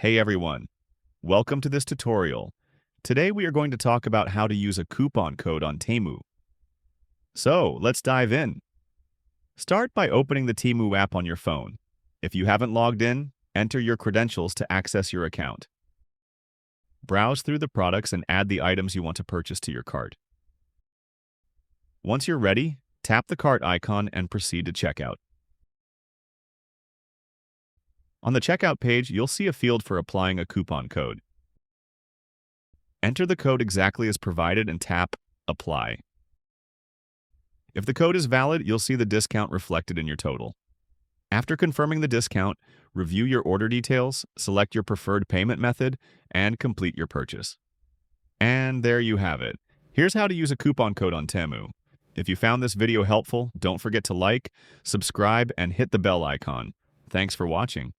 Hey everyone, welcome to this tutorial. Today we are going to talk about how to use a coupon code on Temu. So let's dive in. Start by opening the Temu app on your phone. If you haven't logged in, enter your credentials to access your account. Browse through the products and add the items you want to purchase to your cart. Once you're ready, tap the cart icon and proceed to checkout. On the checkout page, you'll see a field for applying a coupon code. Enter the code exactly as provided and tap Apply. If the code is valid, you'll see the discount reflected in your total. After confirming the discount, review your order details, select your preferred payment method, and complete your purchase. And there you have it. Here's how to use a coupon code on Temu. If you found this video helpful, don't forget to like, subscribe, and hit the bell icon. Thanks for watching.